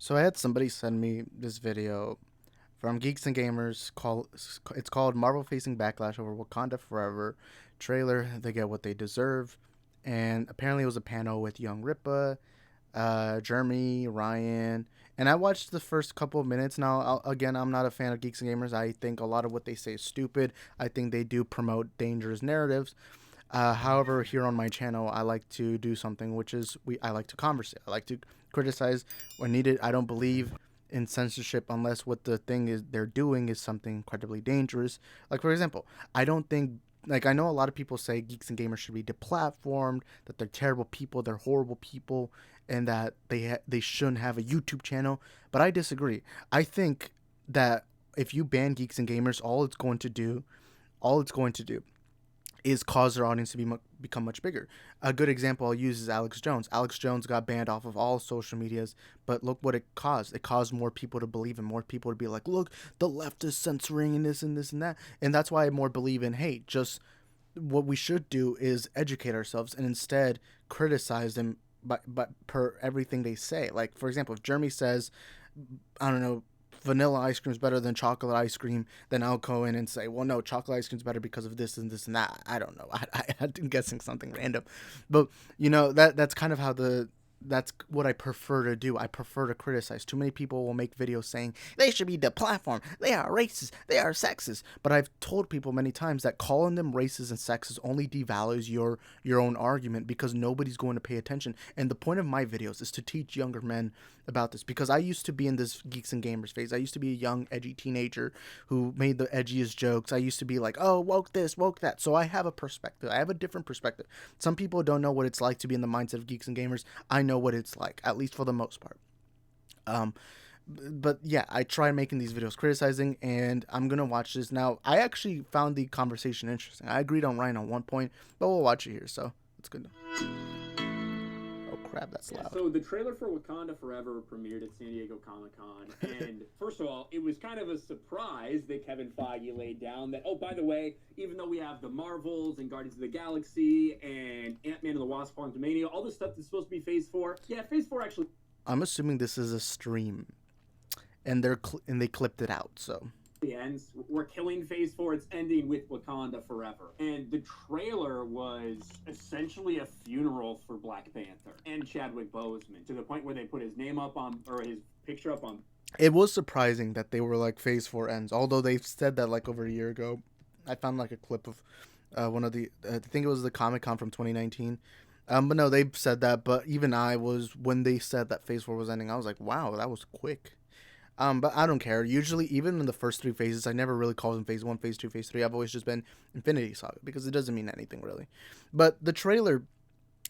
So I had somebody send me this video from Geeks and Gamers. It's called Marvel facing backlash over Wakanda Forever trailer. They get what they deserve, and apparently it was a panel with Young Ripa, Jeremy, Ryan, and I watched the first couple of minutes. Now, again, I'm not a fan of Geeks and Gamers. I think a lot of what they say is stupid. I think they do promote dangerous narratives. However, here on my channel, I like to do something which is I like to conversate. I like to criticize when needed. I don't believe in censorship unless what the thing is they're doing is something incredibly dangerous. Like for example, I don't think I know a lot of people say geeks and gamers should be deplatformed, that they're terrible people, they're horrible people, and that they shouldn't have a YouTube channel. But I disagree. I think that if you ban geeks and gamers, all it's going to do is cause their audience to become much bigger. A good example I'll use is Alex Jones. Alex Jones got banned off of all social medias, but look what it caused. It caused more people to believe and more people to be like, look, the left is censoring and this and this and that. And that's why I more believe in, hey, just what we should do is educate ourselves and instead criticize them by per everything they say. Like, for example, if Jeremy says, I don't know, vanilla ice cream is better than chocolate ice cream, then I'll go in and say, well, no, chocolate ice cream is better because of this and this and that. I don't know. I'm guessing something random, but that's kind of how that's what I prefer to do. I prefer to criticize. Too many people will make videos saying they should be deplatformed. They are racist. They are sexist. But I've told people many times that calling them racist and sexist only devalues your own argument because nobody's going to pay attention. And the point of my videos is to teach younger men about this because I used to be in this geeks and gamers phase. I used to be a young, edgy teenager who made the edgiest jokes. I used to be like, oh, woke this, woke that. So I have a perspective. I have a different perspective. Some people don't know what it's like to be in the mindset of geeks and gamers. I know what it's like, at least for the most part. Um, but yeah, I try making these videos criticizing, and I'm gonna watch this now. I actually found the conversation interesting. I agreed on Ryan on one point, but we'll watch it here, so it's good. Oh crap, that's Yeah, loud. so the trailer for Wakanda Forever premiered at San Diego Comic Con, and first of all, it was kind of a surprise that Kevin Feige laid down that, oh, by the way, even though we have the Marvels and Guardians of the Galaxy and Ant-Man and the Wasp: Quantumania, all this stuff that's supposed to be Phase 4, yeah, Phase 4 actually I'm assuming this is a stream, and they clipped it out, so. ends. We're killing Phase 4. It's ending with Wakanda Forever. And the trailer was essentially a funeral for Black Panther and Chadwick Boseman to the point where they put his name up on, or his picture up on. It was surprising that they were like Phase 4 ends, although they've said that like over a year ago. I found like a clip of one of the, I think it was the Comic Con from 2019. But no, they've said that. But even when they said that Phase 4 was ending, I was like, wow, that was quick. But I don't care. Usually, even in the first three phases, I never really called them Phase 1, Phase 2, Phase 3. I've always just been Infinity Saga because it doesn't mean anything really. But the trailer,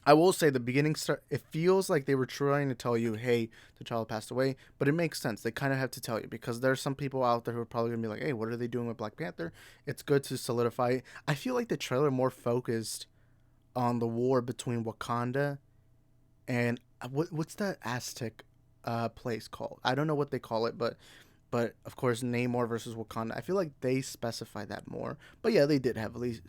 I will say the beginning start. It feels like they were trying to tell you, "Hey, T'Challa passed away," but it makes sense. They kind of have to tell you because there's some people out there who are probably gonna be like, "Hey, what are they doing with Black Panther?" It's good to solidify it. I feel like the trailer more focused on the war between Wakanda and what's that Aztec place called? I don't know what they call it, but of course Namor versus Wakanda. I feel like they specify that more. But yeah, they did heavily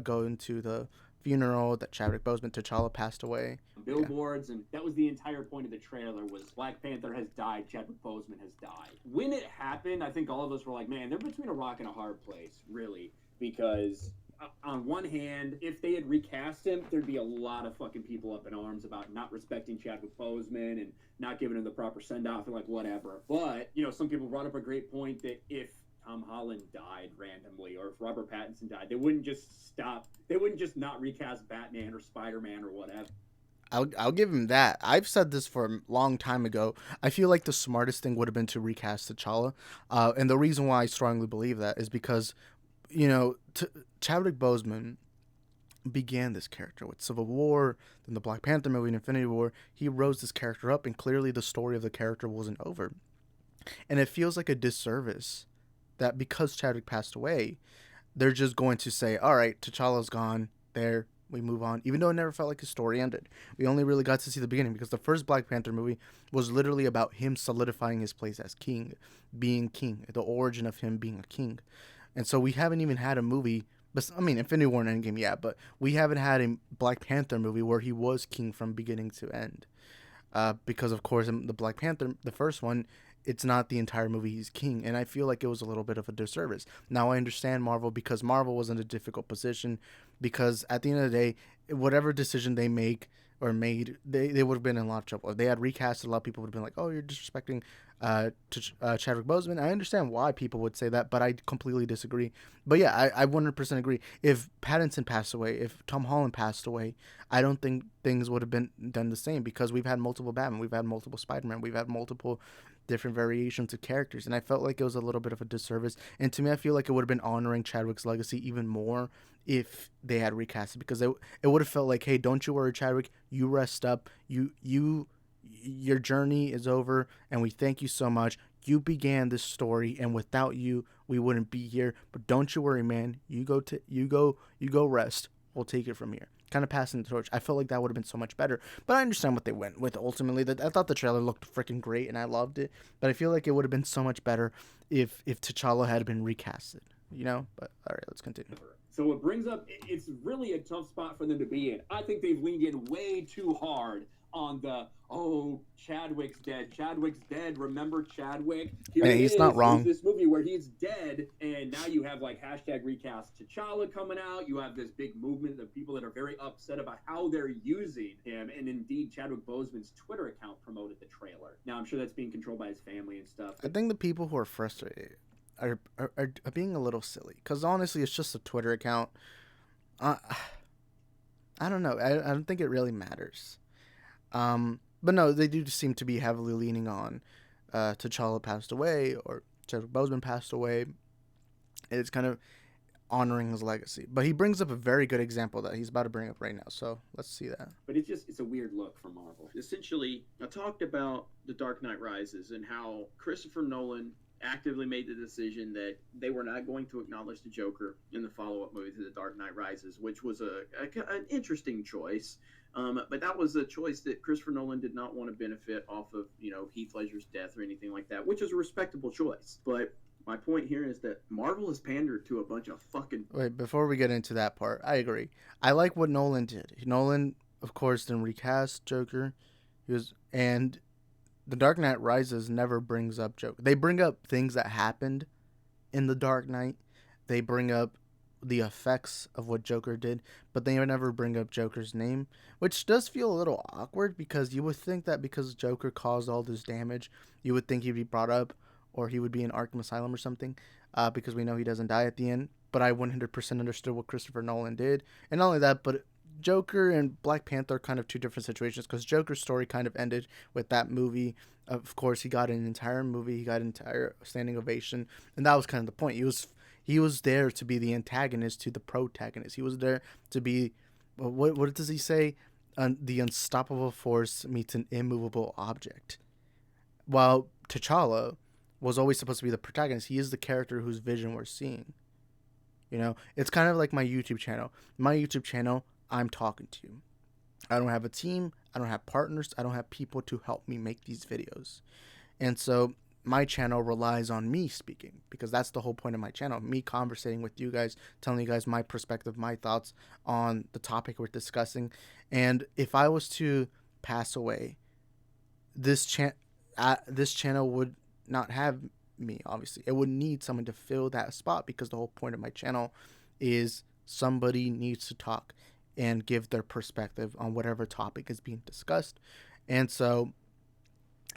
go into the funeral that Chadwick Boseman T'Challa passed away. Yeah. Billboards, and that was the entire point of the trailer was Black Panther has died, Chadwick Boseman has died. When it happened, I think all of us were like, man, they're between a rock and a hard place, really, because on one hand, if they had recast him, there'd be a lot of fucking people up in arms about not respecting Chadwick Boseman and not giving him the proper send-off and like whatever. But, some people brought up a great point that if Tom Holland died randomly or if Robert Pattinson died, they wouldn't just stop. They wouldn't just not recast Batman or Spider-Man or whatever. I'll give him that. I've said this for a long time ago. I feel like the smartest thing would have been to recast T'Challa, and the reason why I strongly believe that is because, Chadwick Boseman began this character with Civil War, then the Black Panther movie, and Infinity War. He rose this character up, and clearly the story of the character wasn't over, and it feels like a disservice that because Chadwick passed away, they're just going to say, all right, T'Challa's gone. There, we move on. Even though it never felt like his story ended. We only really got to see the beginning because the first Black Panther movie was literally about him solidifying his place as king, being king, the origin of him being a king. And so we haven't even had a movie, but I mean, Infinity War and Endgame, yeah, but we haven't had a Black Panther movie where he was king from beginning to end. because of course in the Black Panther, the first one, it's not the entire movie he's king, and I feel like it was a little bit of a disservice. Now I understand Marvel because Marvel was in a difficult position, because at the end of the day, whatever decision they make or made, they would have been in a lot of trouble. If they had recast, a lot of people would have been like, "Oh, you're disrespecting Chadwick Boseman." I understand why people would say that, but I completely disagree. But yeah, I 100% agree. If Pattinson passed away, if Tom Holland passed away, I don't think things would have been done the same, because we've had multiple Batman, we've had multiple Spider-Man, we've had multiple different variations of characters, and I felt like it was a little bit of a disservice. And to me, I feel like it would have been honoring Chadwick's legacy even more if they had recasted, because it would have felt like, hey, don't you worry, Chadwick, you rest up, your journey is over, and we thank you so much. You began this story, and without you, we wouldn't be here. But don't you worry, man. You go rest. We'll take it from here. Kind of passing the torch. I felt like that would have been so much better. But I understand what they went with ultimately. That I thought the trailer looked freaking great, and I loved it. But I feel like it would have been so much better if T'Challa had been recasted. You know. But all right, let's continue. So it brings up, it's really a tough spot for them to be in. I think they've leaned in way too hard on the, oh, Chadwick's dead. Chadwick's dead. Remember Chadwick? Here And it he's is. not wrong. There's this movie where he's dead, and now you have like hashtag recast T'Challa coming out. You have this big movement of people that are very upset about how they're using him. And indeed, Chadwick Boseman's Twitter account promoted the trailer. Now, I'm sure that's being controlled by his family and stuff. I think the people who are frustrated are being a little silly, because honestly, it's just a Twitter account. Uh, I don't know. I don't think it really matters. But no, they do seem to be heavily leaning on T'Challa passed away or Chadwick Boseman passed away. It's kind of honoring his legacy. But he brings up a very good example that he's about to bring up right now. So let's see that. But it's a weird look for Marvel. Essentially, I talked about The Dark Knight Rises and how Christopher Nolan actively made the decision that they were not going to acknowledge the Joker in the follow-up movie to The Dark Knight Rises, which was an interesting choice. But that was a choice that Christopher Nolan did not want to benefit off of, Heath Ledger's death or anything like that, which is a respectable choice. But my point here is that Marvel has pandered to a bunch of fucking... Wait, before we get into that part, I agree. I like what Nolan did. Nolan, of course, didn't recast Joker. And The Dark Knight Rises never brings up Joker. They bring up things that happened in The Dark Knight. They bring up the effects of what Joker did, but they never bring up Joker's name, which does feel a little awkward, because you would think that because Joker caused all this damage, you would think he'd be brought up, or he would be in Arkham Asylum or something, because we know he doesn't die at the end. But I 100% understood what Christopher Nolan did. And not only that, but Joker and Black Panther are kind of two different situations, because Joker's story kind of ended with that movie. Of course, he got an entire movie, he got an entire standing ovation, and that was kind of the point. He was there to be the antagonist to the protagonist. He was there to be, what does he say? The unstoppable force meets an immovable object. While T'Challa was always supposed to be the protagonist, he is the character whose vision we're seeing. It's kind of like my YouTube channel. My YouTube channel, I'm talking to you. I don't have a team. I don't have partners. I don't have people to help me make these videos. And so my channel relies on me speaking, because that's the whole point of my channel. Me conversating with you guys, telling you guys my perspective, my thoughts on the topic we're discussing. And if I was to pass away, this channel would not have me, obviously. It would need someone to fill that spot, because the whole point of my channel is somebody needs to talk and give their perspective on whatever topic is being discussed. And so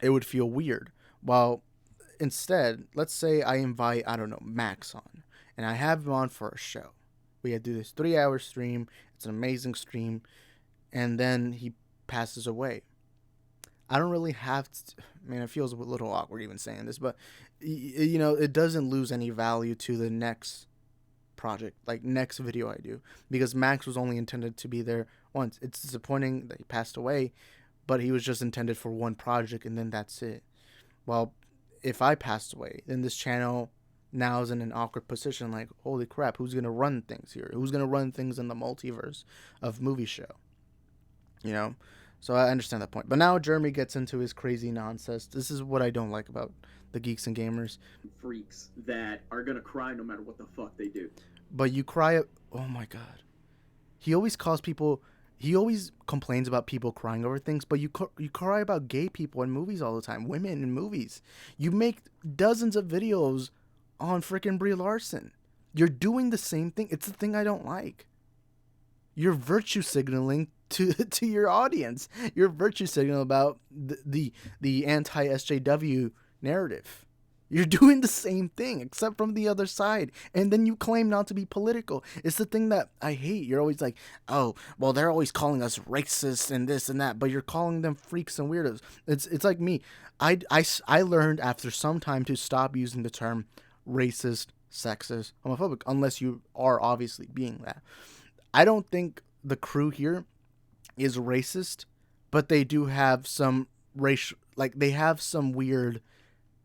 it would feel weird. Well, instead, let's say I invite, I don't know, Max on, and I have him on for a show. We do this 3-hour stream. It's an amazing stream. And then he passes away. I don't really have to, man, it feels a little awkward even saying this, but it doesn't lose any value to the next project, like next video I do, because Max was only intended to be there once. It's disappointing that he passed away, but he was just intended for one project, and then that's it. Well, if I passed away, then this channel now is in an awkward position, like, holy crap, who's going to run things here? Who's going to run things in the multiverse of movie show? So I understand that point. But now Jeremy gets into his crazy nonsense. This is what I don't like about the Geeks and Gamers. Freaks that are going to cry no matter what the fuck they do. But you cry, oh my god. He always calls people, he always complains about people crying over things, but you cry about gay people in movies all the time, women in movies. You make dozens of videos on freaking Brie Larson. You're doing the same thing. It's the thing I don't like. You're virtue signaling to your audience. You're virtue signaling about the anti SJW narrative. You're doing the same thing, except from the other side. And then you claim not to be political. It's the thing that I hate. You're always like, oh, well, they're always calling us racist and this and that, but you're calling them freaks and weirdos. It's like me. I learned after some time to stop using the term racist, sexist, homophobic, unless you are obviously being that. I don't think the crew here is racist, but they do have some racial, like, they have some weird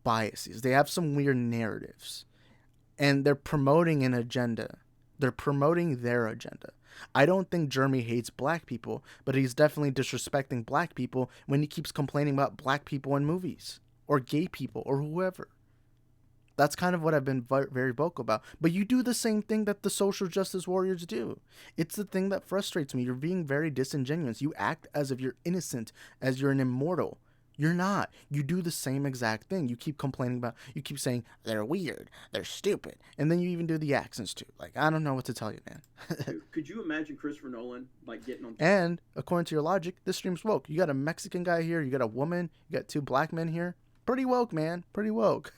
biases. They have some weird narratives, and they're promoting an agenda. They're promoting their agenda. I don't think Jeremy hates black people, but he's definitely disrespecting black people when he keeps complaining about black people in movies or gay people or whoever. That's kind of what I've been very vocal about. But you do the same thing that the social justice warriors do. It's the thing that frustrates me. You're being very disingenuous. You act as if you're innocent, as you're an immortal. You're not. You do the same exact thing. You keep complaining about, you keep saying, they're weird, they're stupid. And then you even do the accents too. Like, I don't know what to tell you, man. Could you imagine Christopher Nolan, like, getting on... And, according to your logic, this stream's woke. You got a Mexican guy here, you got a woman, you got 2 black men here. Pretty woke, man. Pretty woke.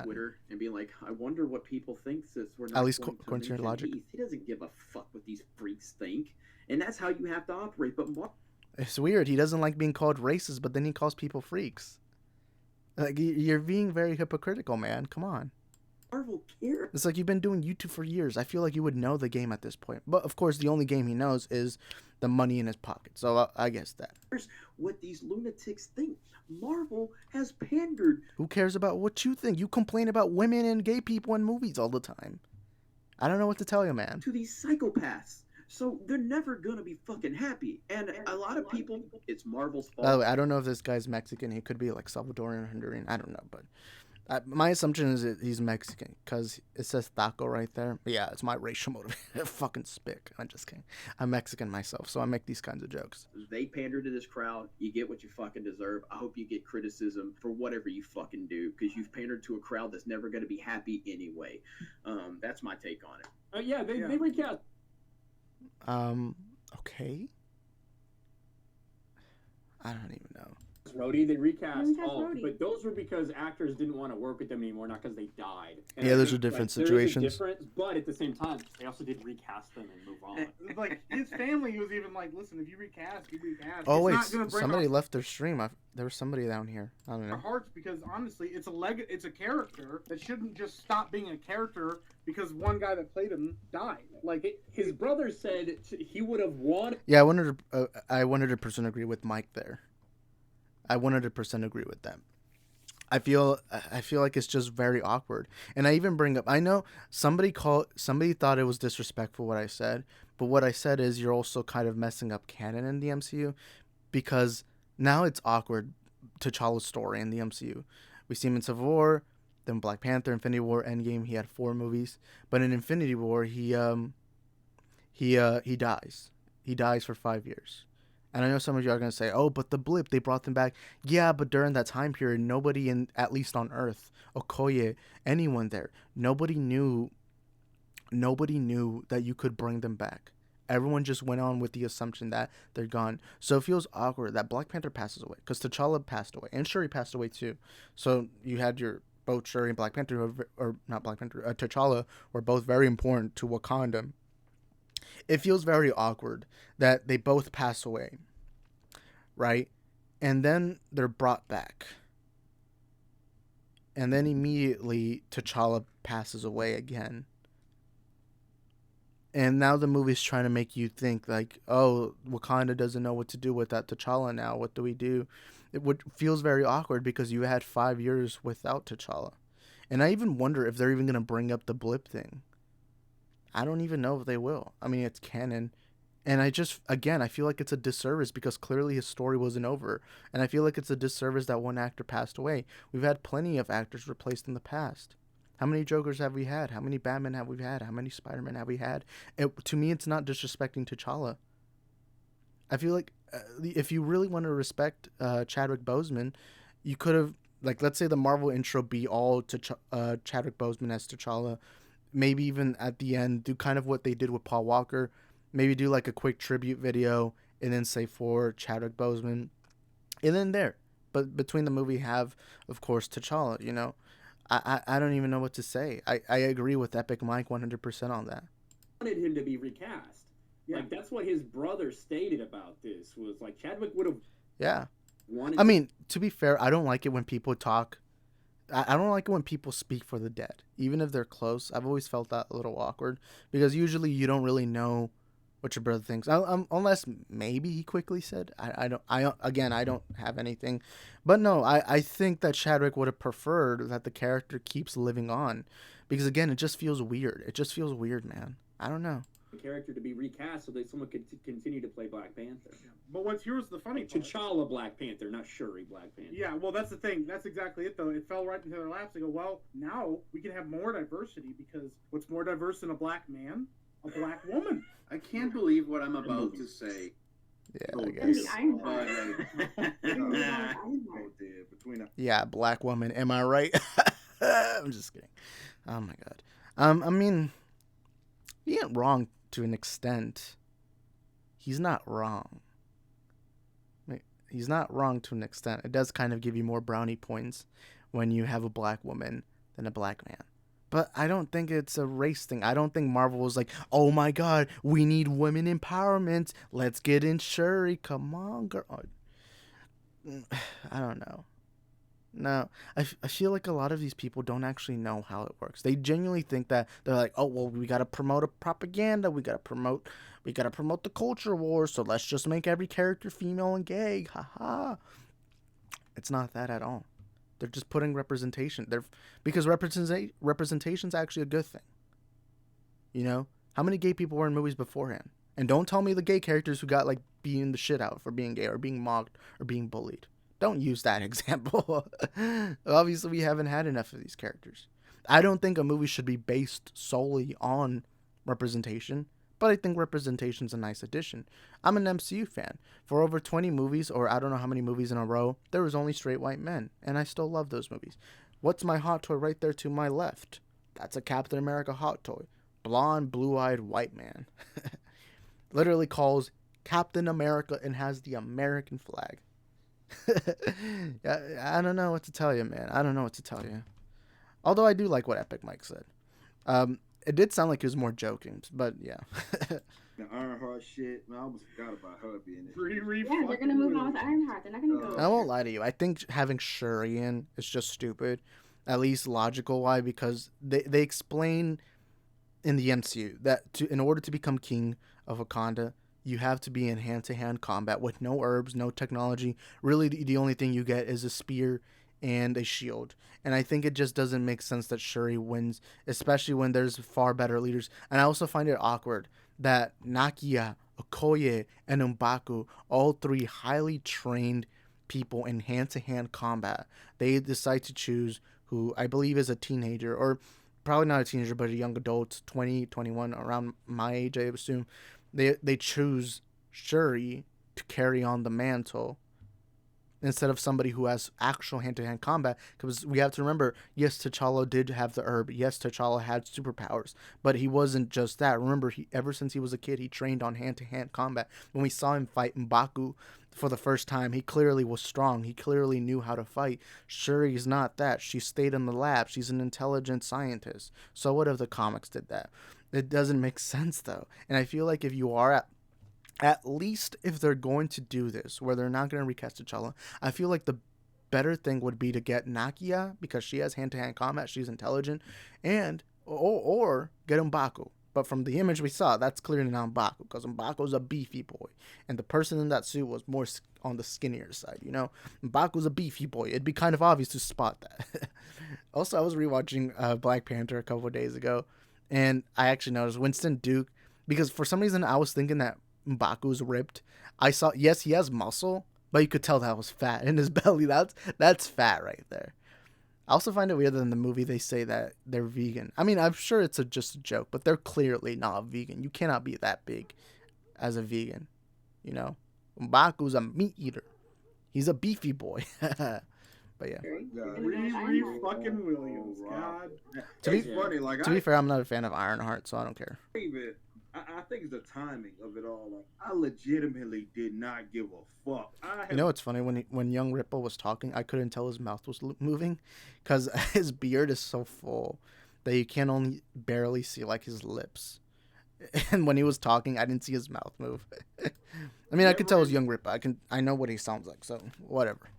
Twitter and being like, I wonder what people think since we're not... At least according to your logic. He doesn't give a fuck what these freaks think. And that's how you have to operate. But it's weird. He doesn't like being called racist, but then he calls people freaks. Like, you're being very hypocritical, man. Come on. Marvel cares. It's like you've been doing YouTube for years. I feel like you would know the game at this point. But, of course, the only game he knows is the money in his pocket. So, I guess that. What these lunatics think. Marvel has pandered. Who cares about what you think? You complain about women and gay people in movies all the time. I don't know what to tell you, man. To these psychopaths. So they're never gonna be fucking happy. And a lot of people, it's Marvel's fault. Oh, I don't know if this guy's Mexican. He could be like Salvadorian or Honduran. I don't know, but my assumption is that he's Mexican because it says taco right there. But yeah, it's my racial motive. Fucking spick. I'm just kidding. I'm Mexican myself, so I make these kinds of jokes. They pander to this crowd. You get what you fucking deserve. I hope you get criticism for whatever you fucking do because you've pandered to a crowd that's never gonna be happy anyway. That's my take on it. Yeah, they recast. Okay. I don't even know. Rhodey, they recast all, but those were because actors didn't want to work with them anymore, not because they died. And yeah, those are different situations. There is a difference, but at the same time, they also did recast them and move on. Like his family was even like, "Listen, if you recast, you recast." Oh wait, it's not gonna somebody left their stream. There was somebody down here. I don't know. Our hearts, because honestly, it's a character that shouldn't just stop being a character because one guy that played him died. Like his brother said, he would have won. Yeah, I 100% agree with Mike there. I 100% agree with them. I feel like it's just very awkward. And I even bring up, I know somebody thought it was disrespectful what I said, but what I said is you're also kind of messing up canon in the MCU because now it's awkward. T'Challa's story in the MCU. We see him in Civil War, then Black Panther, Infinity War, Endgame. He had 4 movies, but in Infinity War he dies. He dies for 5 years. And I know some of you are going to say, oh, but the blip, they brought them back. Yeah, but during that time period, nobody at least on Earth, Okoye, anyone there, nobody knew that you could bring them back. Everyone just went on with the assumption that they're gone. So it feels awkward that Black Panther passes away because T'Challa passed away and Shuri passed away too. So you had both Shuri and Black Panther, or not Black Panther, T'Challa were both very important to Wakanda. It feels very awkward that they both pass away, right? And then they're brought back. And then immediately T'Challa passes away again. And now the movie's trying to make you think like, oh, Wakanda doesn't know what to do with that T'Challa now. What do we do? Feels very awkward because you had 5 years without T'Challa. And I even wonder if they're even going to bring up the blip thing. I don't even know if they will. I mean, it's canon. And I feel like it's a disservice because clearly his story wasn't over. And I feel like it's a disservice that one actor passed away. We've had plenty of actors replaced in the past. How many Jokers have we had? How many Batman have we had? How many Spider-Man have we had? To me, it's not disrespecting T'Challa. I feel like if you really want to respect Chadwick Boseman, you could have, like, let's say the Marvel intro be all to Chadwick Boseman as T'Challa. Maybe even at the end do kind of what they did with Paul Walker. Maybe do like a quick tribute video and then say for Chadwick Boseman, and then there. But between the movie, have of course T'Challa. You know, I don't even know what to say. I agree with Epic Mike 100% on that. Wanted him to be recast. Yeah. Like that's what his brother stated about this was like Chadwick would have Yeah. wanted. I mean, to be fair, I don't like it when people talk. I don't like it when people speak for the dead, even if they're close. I've always felt that a little awkward because usually you don't really know what your brother thinks, unless maybe he quickly said. I don't have anything, but no, I think that Chadwick would have preferred that the character keeps living on, because again, it just feels weird. It just feels weird, man. I don't know. the character to be recast so that someone could continue to play Black Panther. But here's the funny part. T'Challa Black Panther, not Shuri Black Panther. Yeah, well, that's the thing. That's exactly it, though. It fell right into their laps. They go, well, now we can have more diversity because what's more diverse than a black man? A black woman. I can't believe what I'm about to say. Yeah, I And guess. the Ironheart. Yeah, black woman. Am I right? I'm just kidding. Oh my god. I mean, he ain't wrong to an extent. He's not wrong. He's not wrong to an extent. It does kind of give you more brownie points when you have a black woman than a black man. But I don't think it's a race thing. I don't think Marvel was like, oh my god, we need women empowerment. Let's get in Shuri. Come on, girl. I don't know. No, I feel like a lot of these people don't actually know how it works. They genuinely think that they're like, oh, well, we got to promote a propaganda. We got to promote the culture war. So let's just make every character female and gay. Haha. It's not that at all. They're just putting representation. Because representation's actually a good thing. You know, how many gay people were in movies beforehand? And don't tell me the gay characters who got like beaten the shit out for being gay or being mocked or being bullied. Don't use that example. Obviously, we haven't had enough of these characters. I don't think a movie should be based solely on representation, but I think representation's a nice addition. I'm an MCU fan. For over 20 movies, or I don't know how many movies in a row, there was only straight white men, and I still love those movies. What's my hot toy right there to my left? That's a Captain America hot toy. Blonde, blue-eyed white man. Literally calls Captain America and has the American flag. I don't know what to tell you, man. I don't know what to tell you. Although I do like what Epic Mike said. It did sound like he was more joking, but yeah. The Ironheart shit, man, I almost forgot about her being in it. Yeah, they're gonna move on with Ironheart. They're not gonna go. I won't lie to you. I think having Shuri in is just stupid. At least logical. Why? Because they explain in the MCU that in order to become king of Wakanda, you have to be in hand-to-hand combat with no herbs, no technology. Really, the only thing you get is a spear and a shield. And I think it just doesn't make sense that Shuri wins, especially when there's far better leaders. And I also find it awkward that Nakia, Okoye, and M'Baku, all three highly trained people in hand-to-hand combat, they decide to choose who I believe is a teenager, or probably not a teenager, but a young adult, 20, 21, around my age, I assume. They choose Shuri to carry on the mantle instead of somebody who has actual hand-to-hand combat, because we have to remember, yes, T'Challa did have the herb, yes, T'Challa had superpowers, but he wasn't just that. Remember, ever since he was a kid, he trained on hand-to-hand combat. When we saw him fight M'Baku for the first time, he clearly was strong. He clearly knew how to fight. Shuri's not that. She stayed in the lab. She's an intelligent scientist. So what if the comics did that? It doesn't make sense, though. And I feel like if you are at least if they're going to do this, where they're not going to recast T'Challa, I feel like the better thing would be to get Nakia, because she has hand-to-hand combat, she's intelligent, and or get M'Baku. But from the image we saw, that's clearly not M'Baku, because M'Baku's a beefy boy, and the person in that suit was more on the skinnier side, you know? M'Baku's a beefy boy. It'd be kind of obvious to spot that. Also, I was rewatching Black Panther a couple of days ago, and I actually noticed Winston Duke, because for some reason I was thinking that M'Baku's ripped. I saw, yes, he has muscle, but you could tell that was fat in his belly. That's fat right there. I also find it weird that in the movie they say that they're vegan. I mean, I'm sure it's just a joke, but they're clearly not vegan. You cannot be that big as a vegan, you know? M'Baku's a meat eater. He's a beefy boy. But yeah. Riri fucking Williams. God. It's funny. Like to be fair, I'm not a fan of Ironheart, so I don't care. I think it's the timing of it all. Like, I legitimately did not give a fuck. You know what's funny? When young Ripple was talking, I couldn't tell his mouth was moving because his beard is so full that you can only barely see like his lips. And when he was talking, I didn't see his mouth move. I mean, I could tell it was young Ripple. I know what he sounds like, so whatever.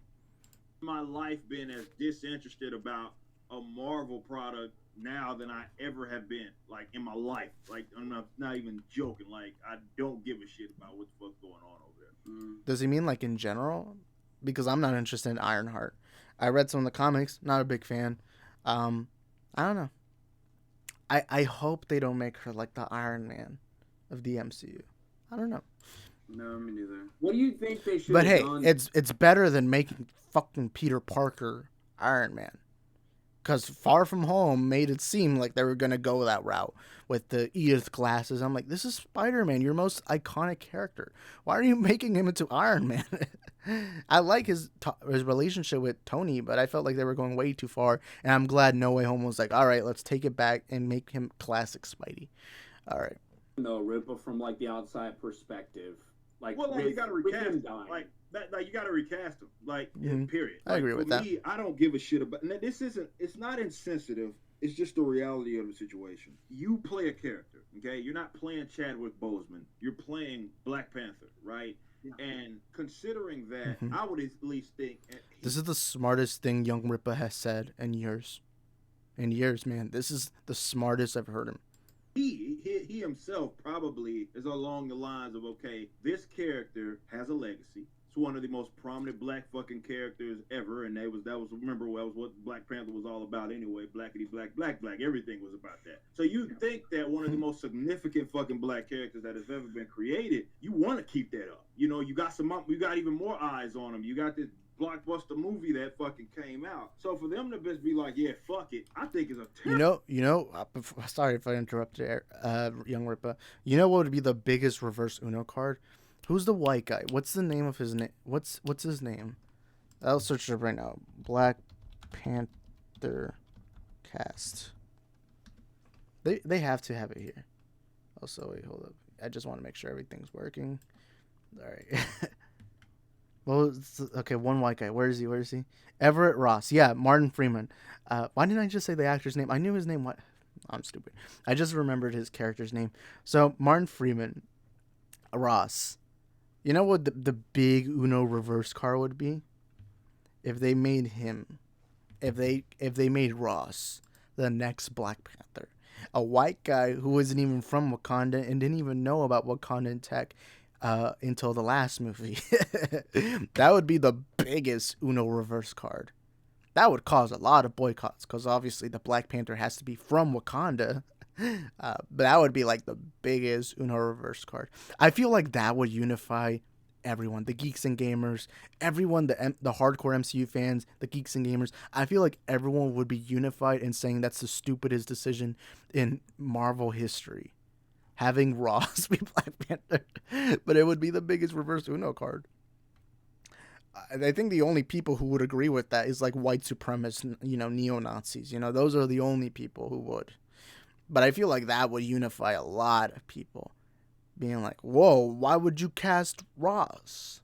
My life been as disinterested about a Marvel product now than I ever have been, like, in my life. Like, I'm not even joking. Like, I don't give a shit about what the fuck's going on over there. Does he mean like in general? Because I'm not interested in Ironheart. I read some of the comics, not a big fan. I don't know. I hope they don't make her like the Iron Man of the MCU. I don't know. No, me neither. What do you think they should But have hey, done? it's better than making fucking Peter Parker Iron Man. Because Far From Home made it seem like they were going to go that route with the Edith glasses. I'm like, this is Spider-Man, your most iconic character. Why are you making him into Iron Man? I like his relationship with Tony, but I felt like they were going way too far. And I'm glad No Way Home was like, all right, let's take it back and make him classic Spidey. All right. No, Ripple from like the outside perspective. Like, well, you got to recast him. Like you got to recast him. Like, period. I agree with that. For me, I don't give a shit about. Now, it's not insensitive. It's just the reality of the situation. You play a character, okay? You're not playing Chadwick Boseman. You're playing Black Panther, right? Yeah. And considering that, I would at least think this is the smartest thing Young Ripper has said in years. In years, man. This is the smartest I've heard him. He himself probably is along the lines of, okay, this character has a legacy. It's one of the most prominent black fucking characters ever, and that was remember that was what Black Panther was all about anyway. Blackity black, black, black. Everything was about that. So you think that one of the most significant fucking black characters that has ever been created, you want to keep that up. You know, you got even more eyes on him. You got this blockbuster movie that fucking came out. So for them to just be like, yeah, fuck it, I think it's a terrible. Sorry if I interrupted, Young Ripper. You know what would be the biggest reverse Uno card? Who's the white guy? What's the name of his name? What's his name? I'll search it up right now. Black Panther cast. They have to have it here. Also, wait, hold up. I just want to make sure everything's working. All right. Well, okay, one white guy. Where is he? Everett Ross. Yeah, Martin Freeman. Why didn't I just say the actor's name? I knew his name. What? I'm stupid. I just remembered his character's name. So, Martin Freeman. Ross. You know what the big Uno reverse card would be? If they made him. If they made Ross the next Black Panther. A white guy who wasn't even from Wakanda and didn't even know about Wakandan tech until the last movie. That would be the biggest Uno reverse card. That would cause a lot of boycotts because obviously the Black Panther has to be from Wakanda. But that would be like the biggest Uno reverse card. I feel like that would unify everyone, the geeks and gamers, everyone, the hardcore MCU fans, the geeks and gamers. I feel like everyone would be unified in saying that's the stupidest decision in Marvel history. Having Ross be Black Panther, but it would be the biggest reverse Uno card. I think the only people who would agree with that is like white supremacists, neo-Nazis. Those are the only people who would. But I feel like that would unify a lot of people. Being like, whoa, why would you cast Ross?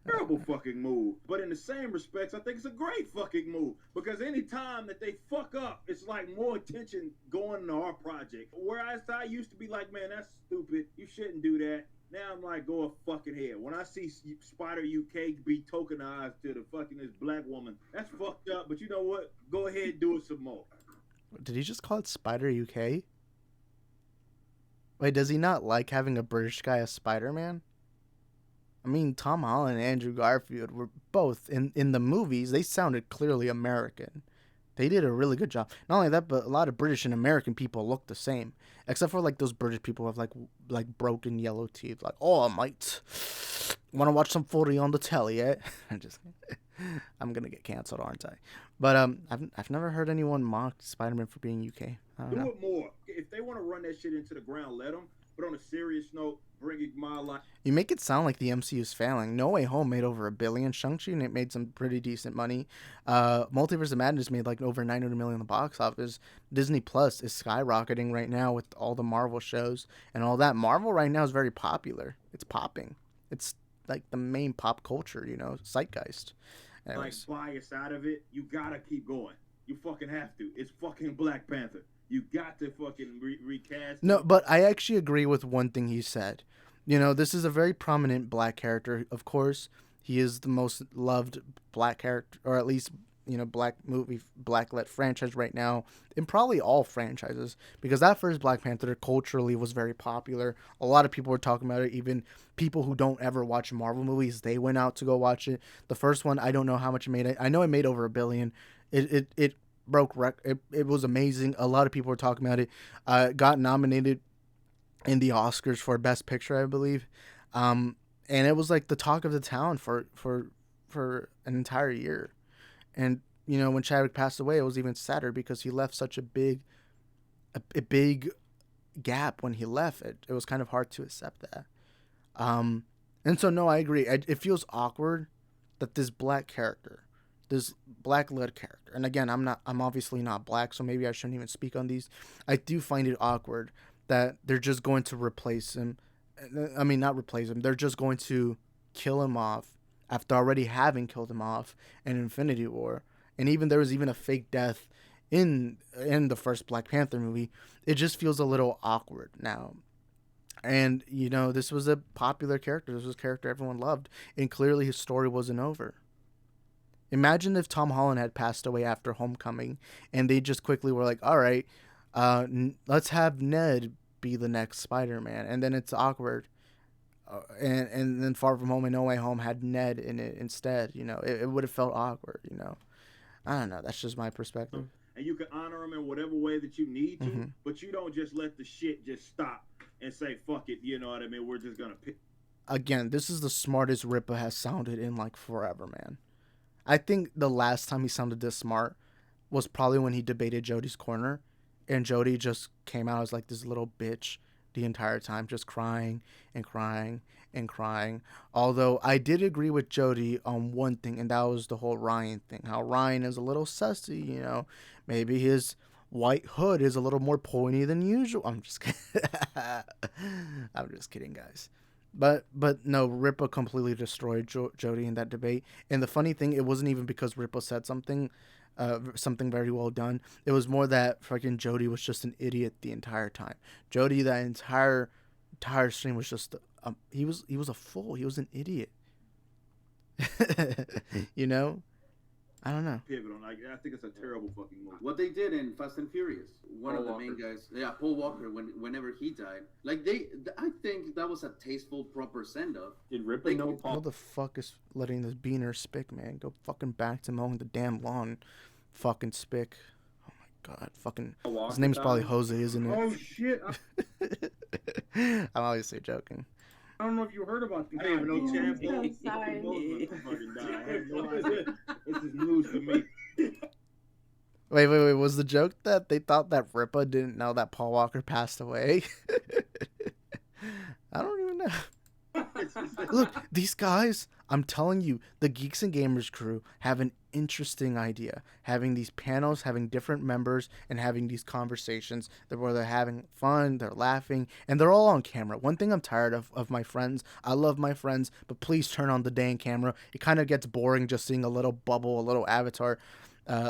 Terrible fucking move. But in the same respects, I think it's a great fucking move. Because any time that they fuck up, it's like more attention going to our project. Whereas I used to be like, man, that's stupid. You shouldn't do that. Now I'm like, go a fucking head. When I see Spider UK be tokenized to the fucking this black woman, that's fucked up. But you know what? Go ahead and do it some more. Did he just call it Spider UK? Wait, does he not like having a British guy as Spider-Man? I mean, Tom Holland and Andrew Garfield were both, in the movies, they sounded clearly American. They did a really good job. Not only that, but a lot of British and American people look the same. Except for, like, those British people who have, like broken yellow teeth. Like, oh, I might want to watch some footy on the telly, eh? I'm going to get canceled, aren't I? But I've never heard anyone mock Spider-Man for being UK. I don't know. Do it more. If they want to run that shit into the ground, let them. But on a serious note, bringing my life. You make it sound like the MCU is failing. No Way Home made over $1 billion. Shang-Chi and it made some pretty decent money. Multiverse of Madness made like over 900 million in the box office. Disney Plus is skyrocketing right now with all the Marvel shows and all that. Marvel right now is very popular. It's popping. It's like the main pop culture, zeitgeist. Anyways. Like bias out of it, you gotta keep going. You fucking have to. It's fucking Black Panther. You got to fucking recast. No, but I actually agree with one thing he said. This is a very prominent black character. Of course, he is the most loved black character, or at least, black-lit franchise right now, in probably all franchises, because that first Black Panther culturally was very popular. A lot of people were talking about it. Even people who don't ever watch Marvel movies, they went out to go watch it. The first one, I don't know how much it made. I know it made over $1 billion. It broke record. It was amazing. A lot of people were talking about it. Got nominated in the Oscars for Best Picture, I believe, and it was like the talk of the town for an entire year. And when Chadwick passed away, it was even sadder because he left such a big gap when he left. It was kind of hard to accept that. And so no, I agree. It feels awkward that this black character, this black-led character, and again, I'm obviously not black, so maybe I shouldn't even speak on these. I do find it awkward that they're just going to replace him. I mean, not replace him. They're just going to kill him off after already having killed him off in Infinity War. And even there was even a fake death in the first Black Panther movie. It just feels a little awkward now. And, this was a popular character. This was a character everyone loved. And clearly his story wasn't over. Imagine if Tom Holland had passed away after Homecoming and they just quickly were like, all right, let's have Ned be the next Spider-Man. And then it's awkward. And then Far From Home and No Way Home had Ned in it instead. It would have felt awkward. I don't know. That's just my perspective. And you can honor them in whatever way that you need to, Mm-hmm. but you don't just let the shit just stop and say, fuck it, you know what I mean? We're just going to pick. Again, this is the smartest Ripper has sounded in like forever, man. I think the last time he sounded this smart was probably when he debated Jodie's corner, and Jodie just came out as like this little bitch the entire time, just crying and crying and crying. Although I did agree with Jodie on one thing, and that was the whole Ryan thing. How Ryan is a little sussy, maybe his white hood is a little more pointy than usual. I'm just kidding. I'm just kidding, guys. But no, Ripa completely destroyed Jodie in that debate. And the funny thing, it wasn't even because Ripa said something very well done. It was more that fucking Jodie was just an idiot the entire time. Jodie, that entire stream was just he was a fool. He was an idiot. I don't know. Pivotal. I think it's a terrible fucking movie. What they did in Fast and Furious, one Paul of the Walker. main guys, Paul Walker, whenever he died, I think that was a tasteful, proper send off. Did Ripley know Who Paul? the fuck is letting this beaner spick, man? Go fucking back to mowing the damn lawn, fucking spick. Oh my god, fucking. His name's probably Jose, isn't it? Oh shit! I'm obviously joking. I don't know if you heard about the I didn't even know I'm Chad so Boseman sorry. fucking died. I had no idea. This is news to me. Wait. Was the joke that they thought that Ripa didn't know that Paul Walker passed away? I don't even know. Look, these guys, I'm telling you, the Geeks and Gamers crew have an interesting idea. Having these panels, having different members, and having these conversations where they're having fun, they're laughing, and they're all on camera. One thing I'm tired of my friends, I love my friends, but please turn on the dang camera. It kind of gets boring just seeing a little bubble, a little avatar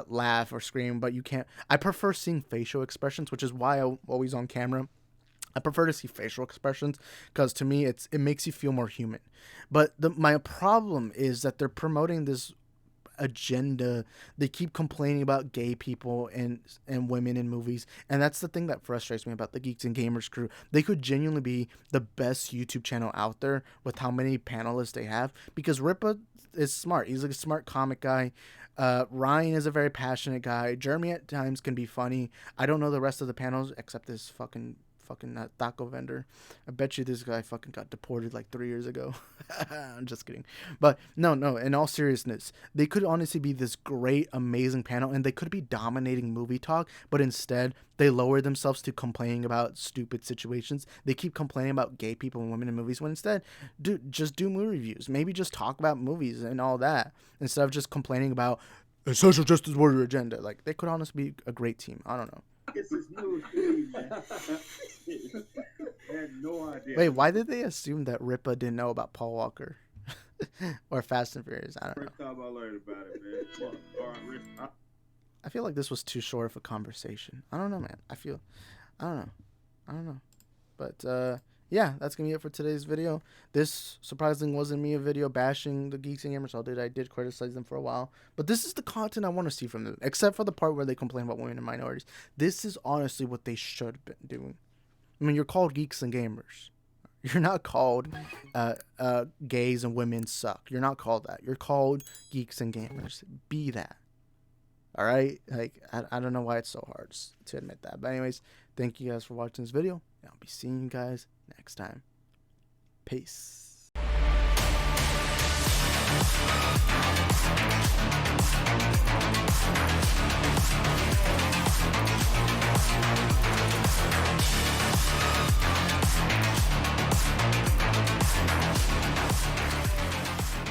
laugh or scream, but you can't. I prefer seeing facial expressions, which is why I'm always on camera. I prefer to see facial expressions because to me it makes you feel more human. But my problem is that they're promoting this agenda. They keep complaining about gay people and women in movies, and that's the thing that frustrates me about the Geeks and Gamers crew. They could genuinely be the best YouTube channel out there with how many panelists they have, because Ripa is smart. He's like a smart comic guy. Ryan is a very passionate guy. Jeremy at times can be funny. I don't know the rest of the panels except this fucking fucking taco vendor. I bet you this guy fucking got deported like 3 years ago. I'm just kidding. But no, in all seriousness, they could honestly be this great, amazing panel, and they could be dominating movie talk, but instead they lower themselves to complaining about stupid situations. They keep complaining about gay people and women in movies when instead, just do movie reviews. Maybe just talk about movies and all that instead of just complaining about a social justice warrior agenda. Like, they could honestly be a great team. I don't know. This is news to me, man. I had no idea. Wait, why did they assume that Ripa didn't know about Paul Walker or Fast and Furious? I don't know. First time I learned about it, man. Fuck. All right, Rick. I feel like this was too short of a conversation. I don't know, man. I don't know. But yeah, that's gonna be it for today's video. This surprisingly wasn't me a video bashing the Geeks and Gamers. I did criticize them for a while, but this is the content I want to see from them. Except for the part where they complain about women and minorities. This is honestly what they should have been doing. I mean, you're called Geeks and Gamers. You're not called gays and women suck. You're not called that. You're called Geeks and Gamers. Be that. All right? Like, I don't know why it's so hard to admit that. But anyways, thank you guys for watching this video. I'll be seeing you guys next time. Peace.